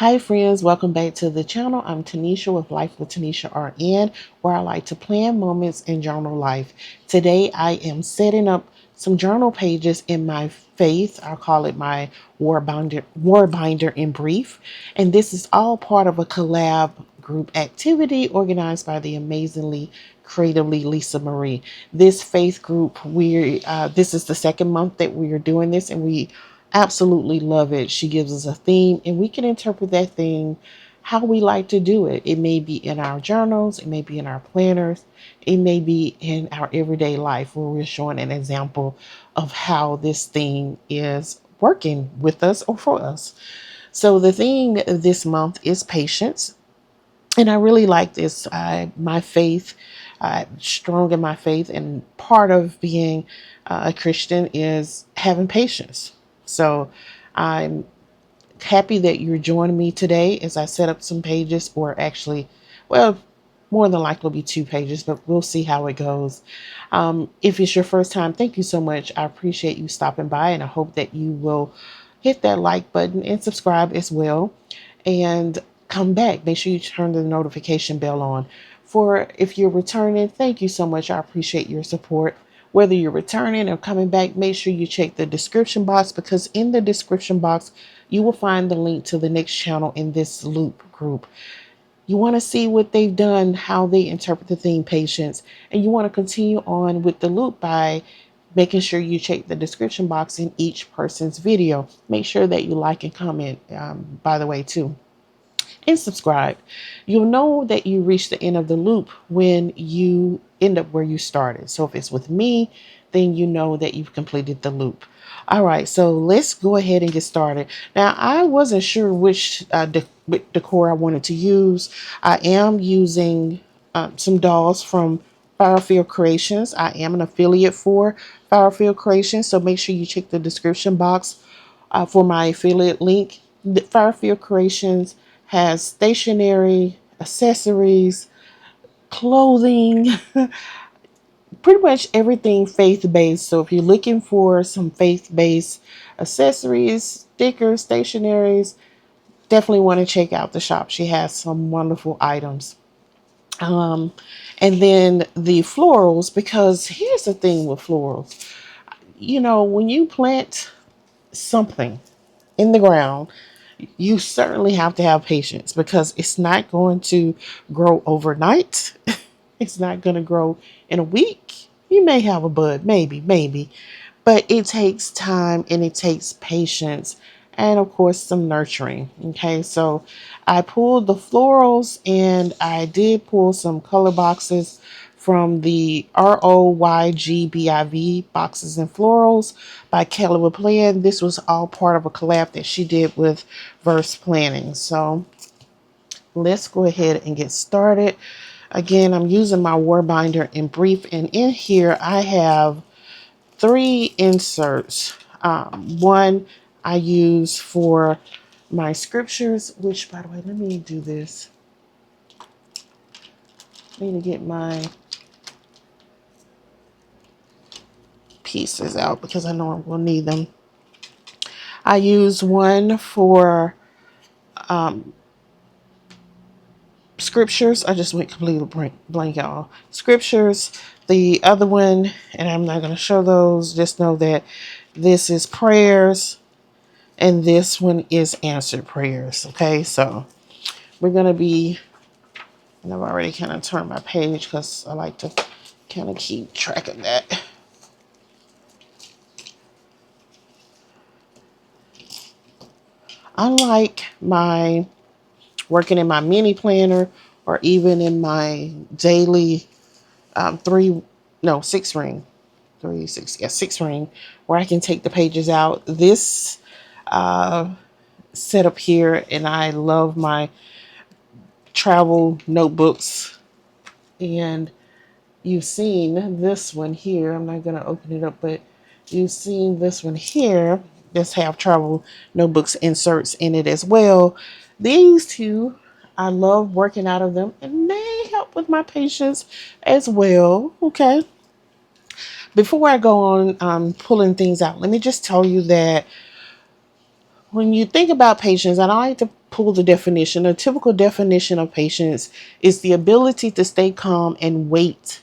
Hi friends, welcome back to the channel. I'm Tanisha with Life with Tanisha RN, where I like to plan moments and journal life. Today I am setting up some journal pages in my faith. I'll call it my war binder in brief. And this is all part of a collab group activity organized by the amazingly creatively Lisa Marie. This faith group, this is the second month that we are doing this, and we absolutely love it. She gives us a theme and we can interpret that theme how we like to do it. It may be in our journals, it may be in our planners, it may be in our everyday life where we're showing an example of how this theme is working with us or for us. So the theme this month is patience. And I really like this. My faith, I'm strong in my faith, and part of being a Christian is having patience. So I'm happy that you're joining me today as I set up some pages, or actually, well, more than likely will be 2 pages, but we'll see how it goes. If it's your first time, thank you so much. I appreciate you stopping by, and I hope that you will hit that like button and subscribe as well. And come back. Make sure you turn the notification bell on. For if you're returning, thank you so much. I appreciate your support. Whether you're returning or coming back, make sure you check the description box, because in the description box, you will find the link to the next channel in this loop group. You want to see what they've done, how they interpret the theme patience, and you want to continue on with the loop by making sure you check the description box in each person's video. Make sure that you like and comment, by the way, too, and subscribe. You'll know that you reached the end of the loop when you end up where you started. So if it's with me, then you know that you've completed the loop. All right, so let's go ahead and get started. Now, I wasn't sure which decor I wanted to use. I am using some dolls from Firefield Creations. I am an affiliate for Firefield Creations, so make sure you check the description box for my affiliate link. The Firefield Creations has stationery, accessories, clothing, pretty much everything faith-based. So if you're looking for some faith-based accessories, stickers, stationaries, definitely want to check out the shop. She has some wonderful items. Um, and then the florals, because here's the thing with florals. You know, when you plant something in the ground, you certainly have to have patience, because it's not going to grow overnight. It's not going to grow in a week. You may have a bud, maybe, but it takes time and it takes patience and of course some nurturing. Okay, so I pulled the florals and I did pull some color boxes from the ROYGBIV boxes and florals by Kellaway Plan. This was all part of a collab that she did with Verse Planning. So let's go ahead and get started. Again, I'm using my war binder in brief, and in here I have 3 inserts. One I use for my scriptures, which, by the way, let me do this. I need to get my pieces out because I know I'm going to need them. I use one for scriptures. I just went completely blank, y'all. Scriptures. The other one, and I'm not going to show those, just know that this is prayers and this one is answered prayers. Okay, so we're going to be, and I've already kind of turned my page because I like to kind of keep track of that. Unlike my working in my mini planner or even in my daily 6 ring, 6 ring, where I can take the pages out. This setup here, and I love my travel notebooks, and you've seen this one here. I'm not going to open it up, but you've seen this one here. Just have travel notebooks inserts in it as well. These two, I love working out of them, and they help with my patience as well. Okay. Before I go on pulling things out, let me just tell you that when you think about patience, and I like to pull the definition. A typical definition of patience is the ability to stay calm and wait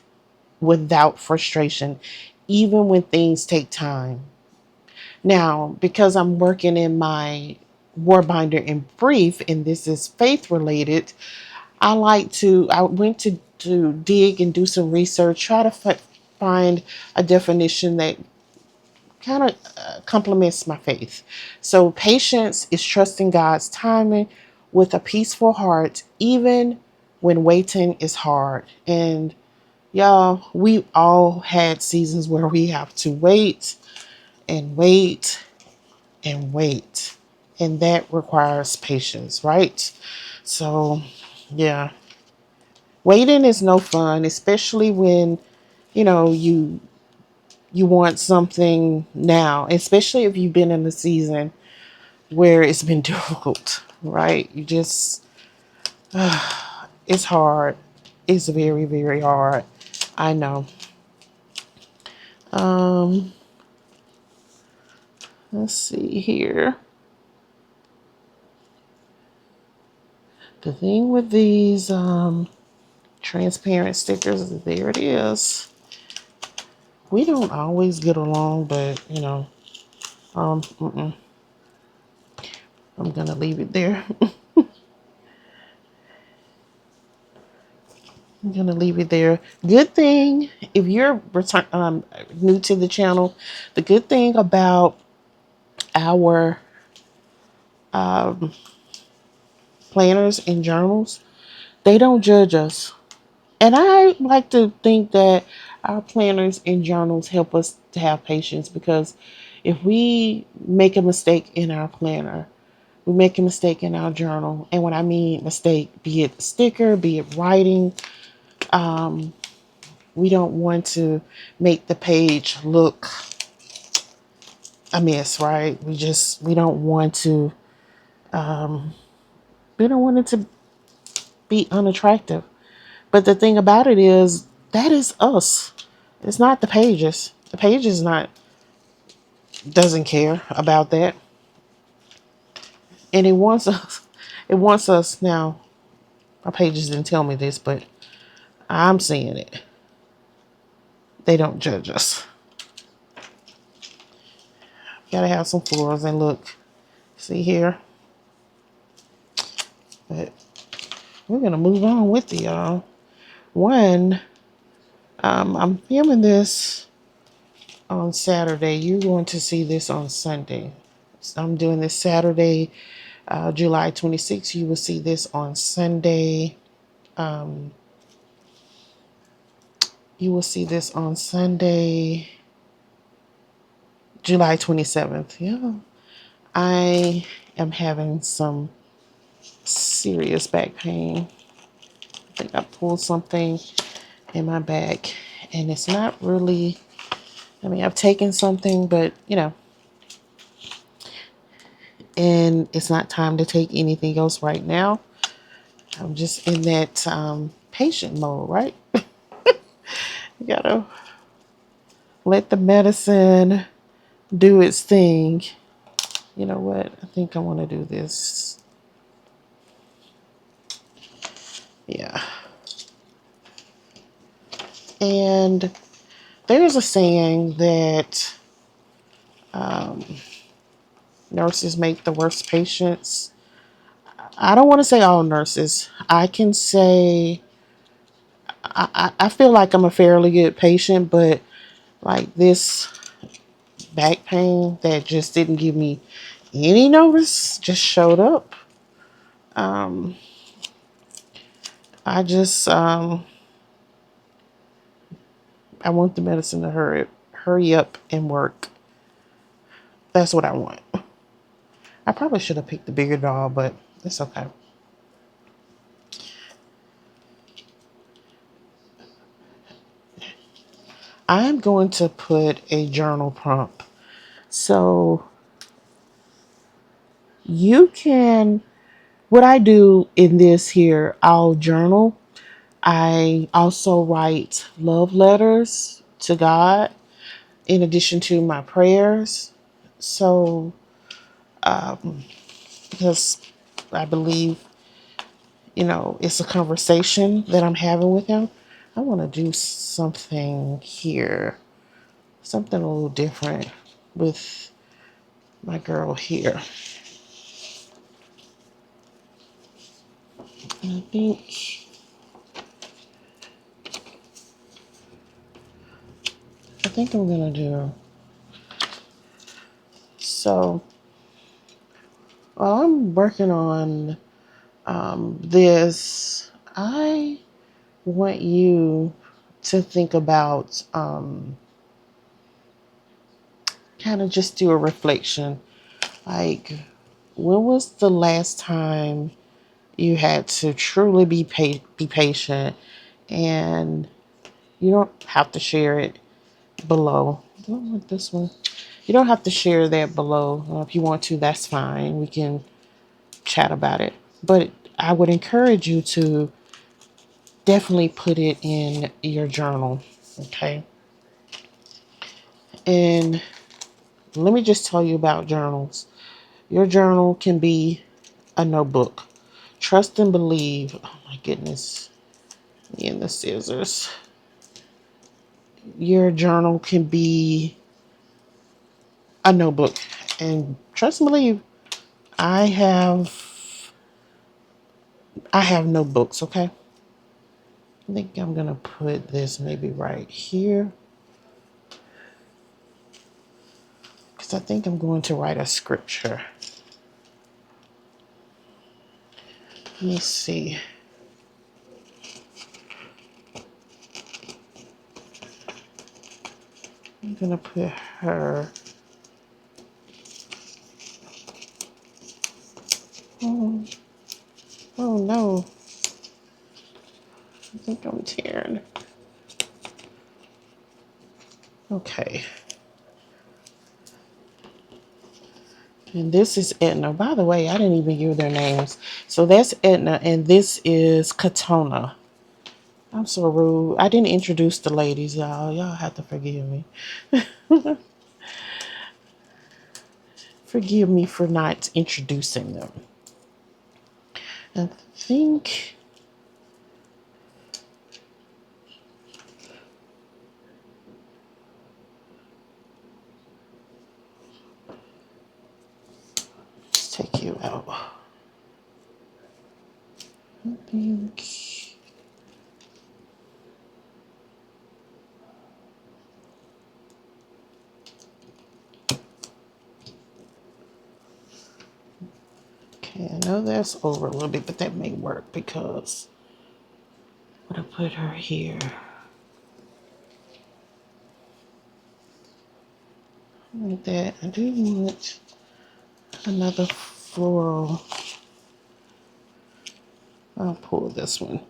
without frustration, even when things take time. Now, because I'm working in my war binder in brief, and this is faith related, I went to dig and do some research, try to find a definition that kind of complements my faith. So, patience is trusting God's timing with a peaceful heart, even when waiting is hard. And y'all, we all had seasons where we have to wait and wait and wait. And that requires patience, right? So, yeah, waiting is no fun, especially when, you want something now, especially if you've been in a season where it's been difficult, right? You just, it's hard. It's very, very hard. I know. Um, let's see here. The thing with these transparent stickers, there it is. We don't always get along, but I'm gonna leave it there. I'm gonna leave it there. Good thing if you're new to the channel, the good thing about our um, planners and journals, they don't judge us. And I like to think that our planners and journals help us to have patience, because if we make a mistake in our planner, we make a mistake in our journal. And when I mean mistake, be it sticker, be it writing, we don't want to make the page look a mess, right? We don't want to, we don't want it to be unattractive. But the thing about it is, that is us. It's not the pages. The pages doesn't care about that. And it wants us, now. My pages didn't tell me this, but I'm seeing it. They don't judge us. Gotta have some flaws, and look, see here. But we're gonna move on with it, y'all. One, I'm filming this on Saturday. You're going to see this on Sunday. So I'm doing this Saturday, July 26th. You will see this on Sunday. You will see this on Sunday, July 27th. Yeah. I am having some serious back pain. I think I pulled something in my back, and it's not really, I've taken something, but and it's not time to take anything else right now. I'm just in that patient mode, right? You gotta let the medicine do its thing. You know what? I think I want to do this. Yeah. And there's a saying that nurses make the worst patients. I don't want to say all nurses. I can say I feel like I'm a fairly good patient, but like this back pain that just didn't give me any notice, just showed up. I just I want the medicine to hurry up and work. That's what I want. I probably should have picked the bigger doll, but it's okay. I'm going to put a journal prompt. So you can, what I do in this here, I'll journal. I also write love letters to God in addition to my prayers. So, because I believe, it's a conversation that I'm having with him. I want to do something here, something a little different with my girl here. And I think I'm gonna do so. While I'm working on this, I want you to think about kind of just do a reflection. Like, when was the last time you had to truly be patient? And you don't have to share it below. I don't want this one. You don't have to share that below. If you want to, that's fine. We can chat about it. But I would encourage you to definitely put it in your journal. Okay. And let me just tell you about journals. Your journal can be a notebook. Trust and believe. Oh my goodness. Me and the scissors. Your journal can be a notebook. And trust and believe, I have notebooks, okay? I think I'm gonna put this maybe right here, because I think I'm going to write a scripture. Let me see. I'm gonna put her. Oh, oh no. I think I'm tearing. Okay. And this is Edna. By the way, I didn't even hear their names. So that's Edna, and this is Katona. I'm so rude. I didn't introduce the ladies, y'all. Y'all have to forgive me. Forgive me for not introducing them. I think let's take you out. I think okay, I know that's over a little bit, but that may work because I'm gonna put her here. Like that. I do want another floral. I'll pull this one.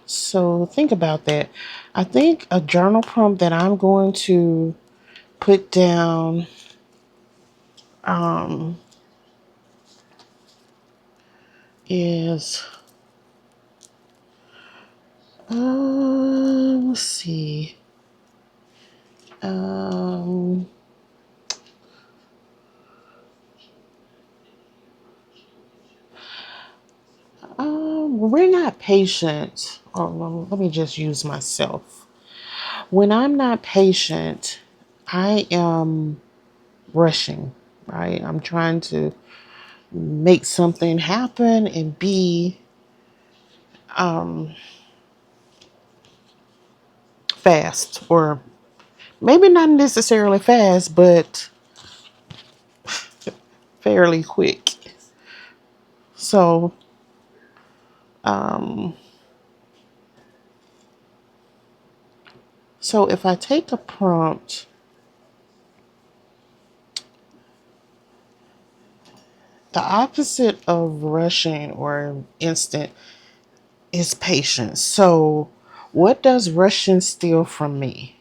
So think about that. I think a journal prompt that I'm going to put down is let's see. Um we're not patient. Or let me just use myself. When I'm not patient, I am rushing, right? I'm trying to make something happen and be fast, or maybe not necessarily fast, but fairly quick. So, um, so if I take a prompt, the opposite of rushing or instant is patience. So, what does rushing steal from me?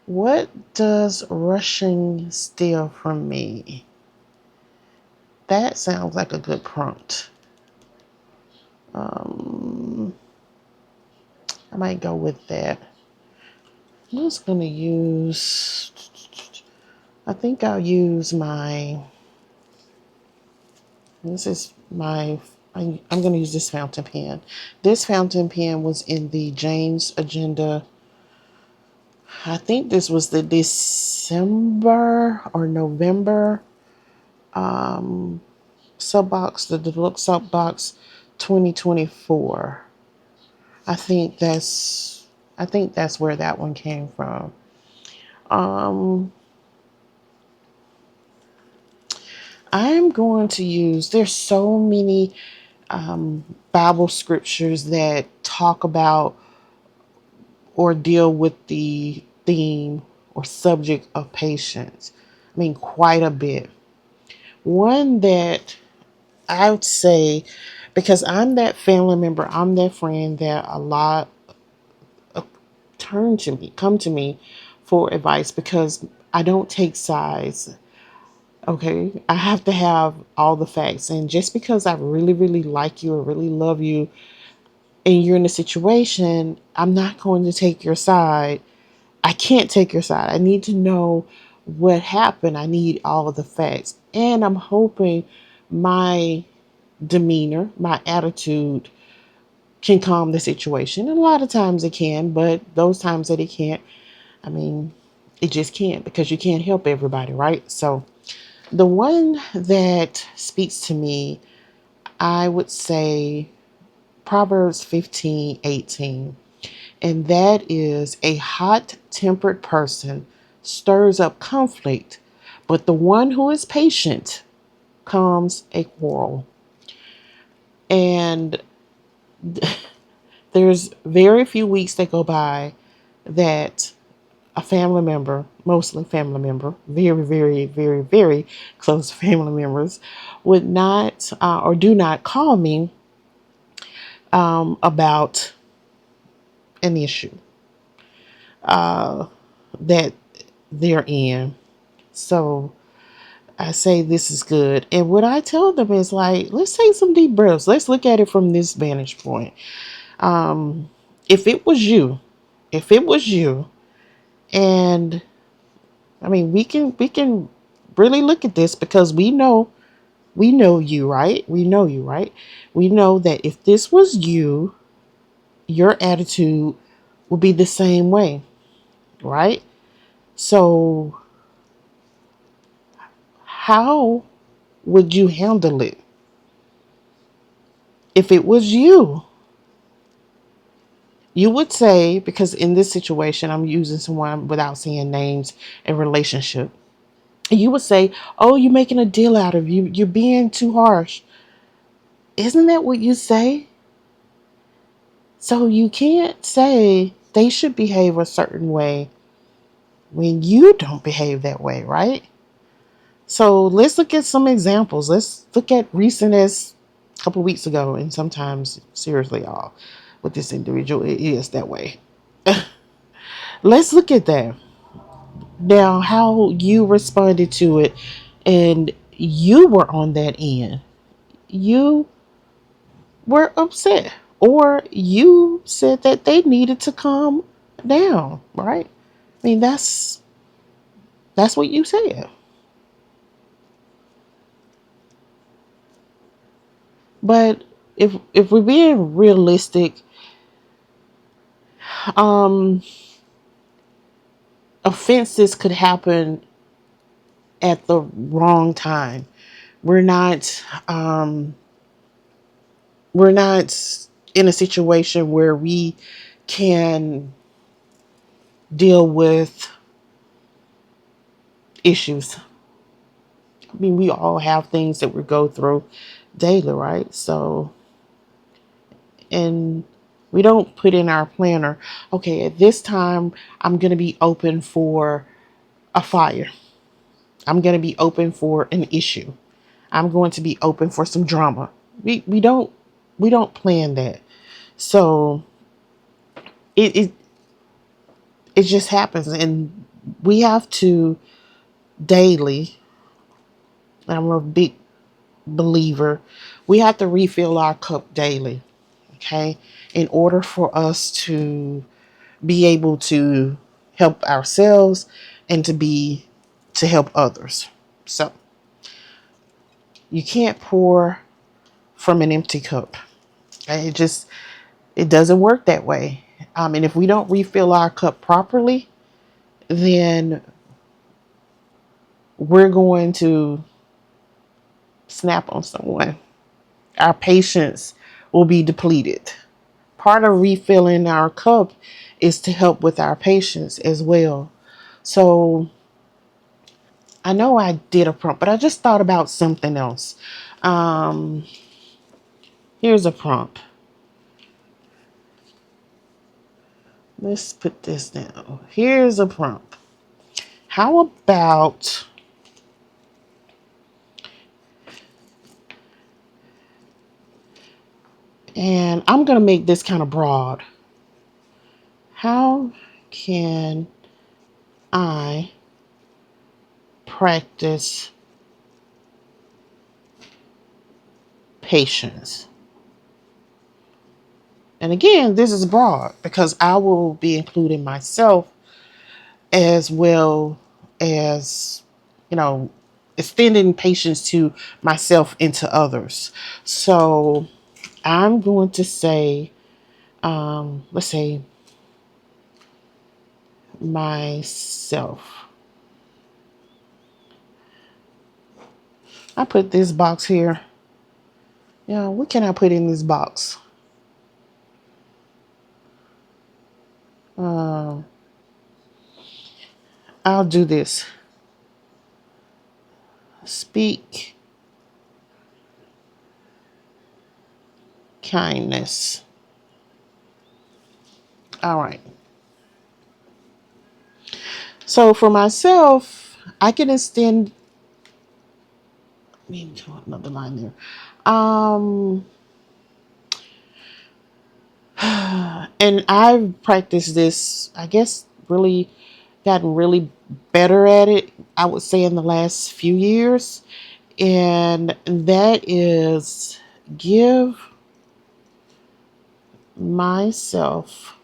What does rushing steal from me? That sounds like a good prompt. I might go with that. I'm just going to use I think I'll use my, this is my, I'm going to use this fountain pen. This fountain pen was in the James Agenda. I think this was the December or November sub box, the deluxe sub box 2024. I think that's I think that's where that one came from. Um, I'm going to use, there's so many Bible scriptures that talk about or deal with the theme or subject of patience. I mean, quite a bit. One that I would say, because I'm that family member, I'm that friend that a lot come to me for advice because I don't take sides. Okay, I have to have all the facts. And just because I really, really like you or really love you and you're in a situation, I'm not going to take your side. I can't take your side. I need to know what happened. I need all of the facts. And I'm hoping my demeanor, my attitude can calm the situation. And a lot of times it can, but those times that it can't, I mean, it just can't because you can't help everybody, right? So the one that speaks to me, I would say Proverbs 15:18. And that is, a hot tempered person stirs up conflict, but the one who is patient calms a quarrel. And there's very few weeks that go by that a family member, mostly family member, very, very, very, very close family members, would not or do not call me about an issue that they're in. So I say this is good. And what I tell them is like, let's take some deep breaths. Let's look at it from this vantage point. If it was you, if it was you, and I mean, we can really look at this because we know you, right? We know you, right? We know that if this was you, your attitude would be the same way, right? So how would you handle it if it was you? You would say, because in this situation, I'm using someone without saying names and relationship. You would say, oh, you're making a deal out of you. You're being too harsh. Isn't that what you say? So you can't say they should behave a certain way when you don't behave that way, right? So let's look at some examples. Let's look at recent as a couple of weeks ago, and sometimes seriously, y'all, with this individual, it is that way. Let's look at that. Now, how you responded to it, and you were on that end. You were upset, or you said that they needed to calm down, right? I mean, that's what you said. But if we're being realistic, um, offenses could happen at the wrong time. We're not we're not in a situation where we can deal with issues. I mean, we all have things that we go through daily, right? So, and we don't put in our planner, okay, at this time, I'm going to be open for a fire. I'm going to be open for an issue. I'm going to be open for some drama. We don't plan that. So it it just happens, and we have to daily. I'm a big believer. We have to refill our cup daily, okay, in order for us to be able to help ourselves and to help others. So you can't pour from an empty cup. It doesn't work that way. And if we don't refill our cup properly, then we're going to snap on someone. Our patience will be depleted. Part of refilling our cup is to help with our patience as well. So I know I did a prompt, but I just thought about something else. Um, Here's a prompt. Let's put this down. Here's a prompt. How about, and I'm going to make this kind of broad. How can I practice patience? And again, this is broad because I will be including myself as well as, you know, extending patience to myself and to others. So I'm going to say, let's say myself. I put this box here. Yeah, what can I put in this box? Um, I'll do this. Speak kindness. All right. So for myself, I can extend maybe to another line there. Um, and I've practiced this, I guess, really gotten really better at it, I would say, in the last few years. And that is give myself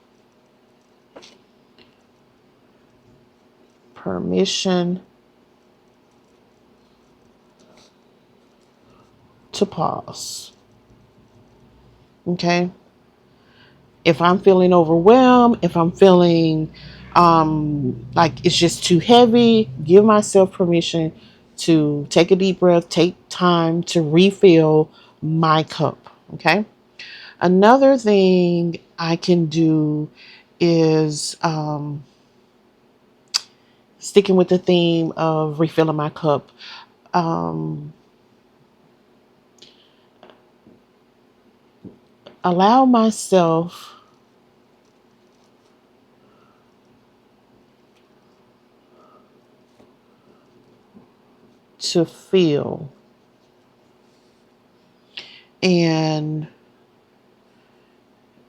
permission to pause. Okay. If I'm feeling overwhelmed, if I'm feeling like it's just too heavy, give myself permission to take a deep breath, take time to refill my cup. Okay. Another thing I can do is sticking with the theme of refilling my cup. Um, Allow myself to feel, and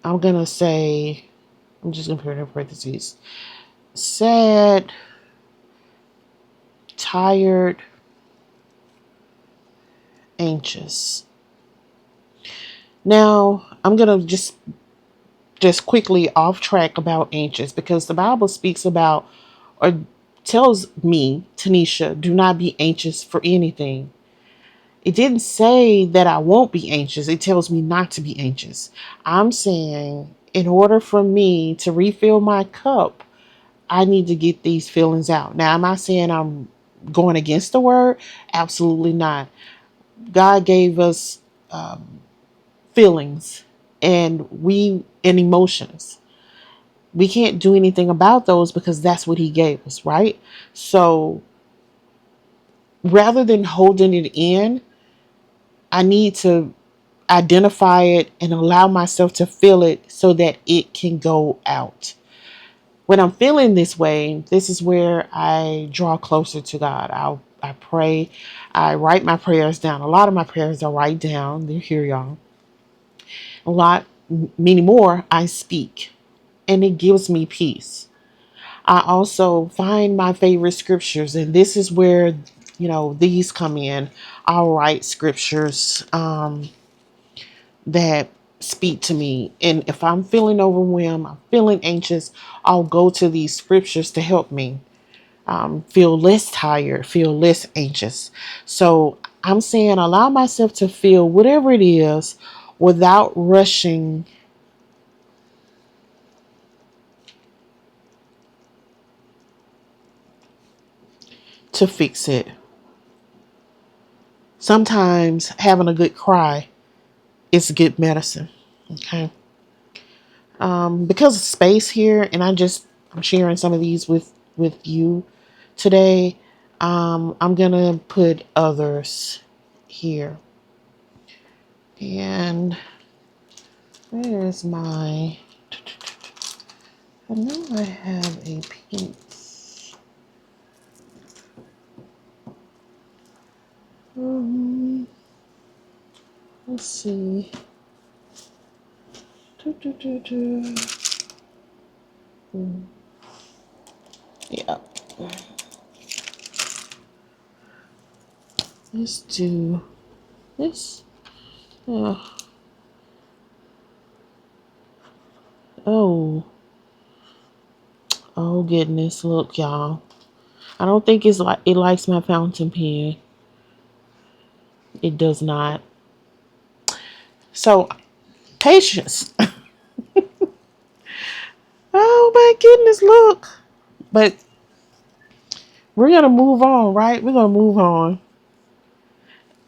I'm going to say, I'm just going to put it in parentheses, sad, tired, anxious. Now, I'm going to just quickly off track about anxious because the Bible speaks about or tells me, Tanisha, do not be anxious for anything. It didn't say that I won't be anxious. It tells me not to be anxious. I'm saying in order for me to refill my cup, I need to get these feelings out. Now, am I saying I'm going against the word? Absolutely not. God gave us feelings and emotions. We can't do anything about those because that's what he gave us, right? So rather than holding it in, I need to identify it and allow myself to feel it so that it can go out. When I'm feeling this way, this is where I draw closer to God. I pray. I write my prayers down. A lot of my prayers I write down. They're here, y'all. A lot, many more, I speak. And it gives me peace. I also find my favorite scriptures. And this is where, these come in. I'll write scriptures that speak to me. And if I'm feeling overwhelmed, I'm feeling anxious, I'll go to these scriptures to help me. feel less tired, feel less anxious. So I'm saying allow myself to feel whatever it is without rushing to fix it. Sometimes having a good cry is good medicine. Okay. Because of space here, and I'm sharing some of these with you today. I'm gonna put others here. And where is my? I know I have a pink. Um, let's see. Do, do, do, do. Yeah. Let's do this. Oh, oh goodness! Look, y'all. I don't think it's like it likes my fountain pen. It does not. So patience. Oh my goodness! Look, but we're gonna move on, right? We're gonna move on.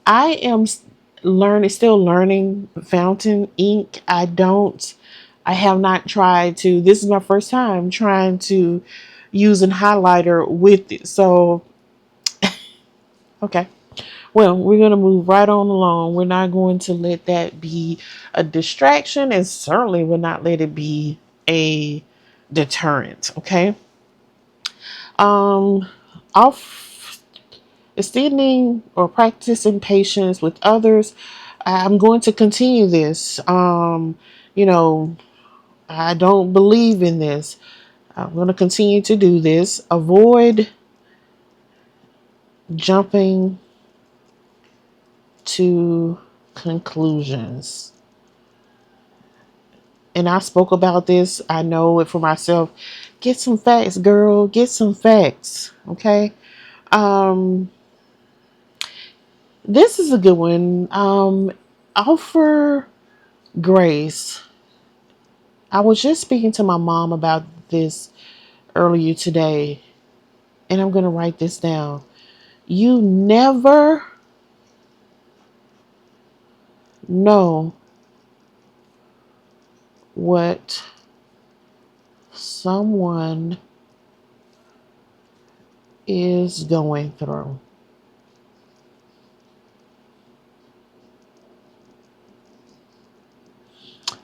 I am still learning fountain ink. I have not tried to. This is my first time trying to use a highlighter with it. So, okay. Well, we're going to move right on along. We're not going to let that be a distraction, and certainly will not let it be a deterrent. Okay. Um, off extending or practicing patience with others. I'm going to continue this. You know, I don't believe in this. I'm going to continue to do this. Avoid jumping to conclusions. And I spoke about this. I know it for myself. Get some facts, girl. Get some facts. Okay. Um, this is a good one. Offer grace. I was just speaking to my mom about this earlier today, and I'm going to write this down. You never know what someone is going through.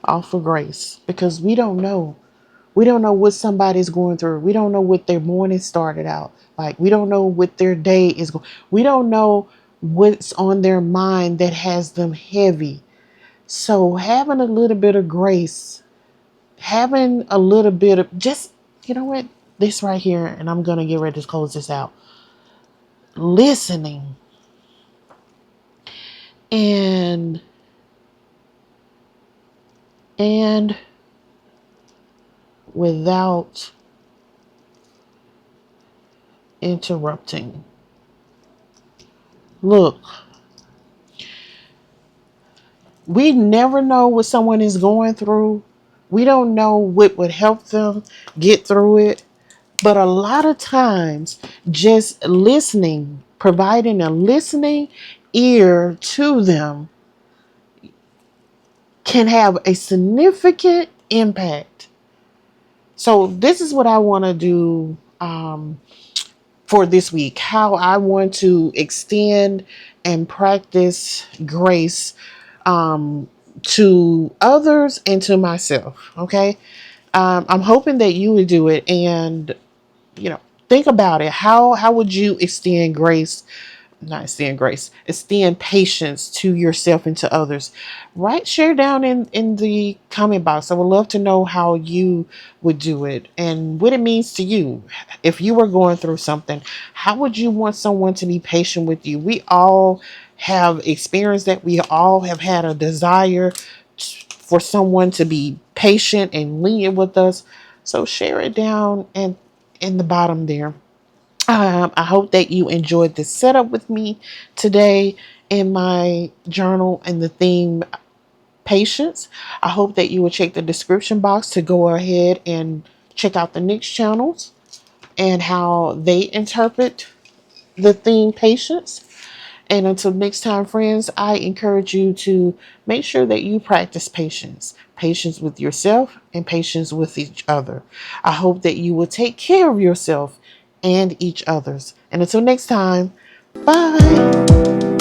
Offer grace because we don't know. We don't know what somebody's going through. We don't know what their morning started out like. We don't know what their day is going. We don't know what's on their mind that has them heavy. So having a little bit of grace, having a little bit of just, you know what, this right here, and I'm gonna get ready to close this out. Listening and and without interrupting. Look, we never know what someone is going through. We don't know what would help them get through it. But a lot of times, just listening, providing a listening ear to them can have a significant impact. So, this is what I want to do for this week, how I want to extend and practice grace to others and to myself. Okay. I'm hoping that you would do it and, think about it. How would you extend grace? Not extend grace, extend patience to yourself and to others. Right, share down in the comment box. I would love to know how you would do it and what it means to you. If you were going through something, how would you want someone to be patient with you? We all have experienced that. We all have had a desire for someone to be patient and lenient with us. So share it down and in the bottom there. I hope that you enjoyed this setup with me today in my journal and the theme patience. I hope that you will check the description box to go ahead and check out the next channels and how they interpret the theme patience. And until next time, friends, I encourage you to make sure that you practice patience. Patience with yourself and patience with each other. I hope that you will take care of yourself and each others. And until next time, bye.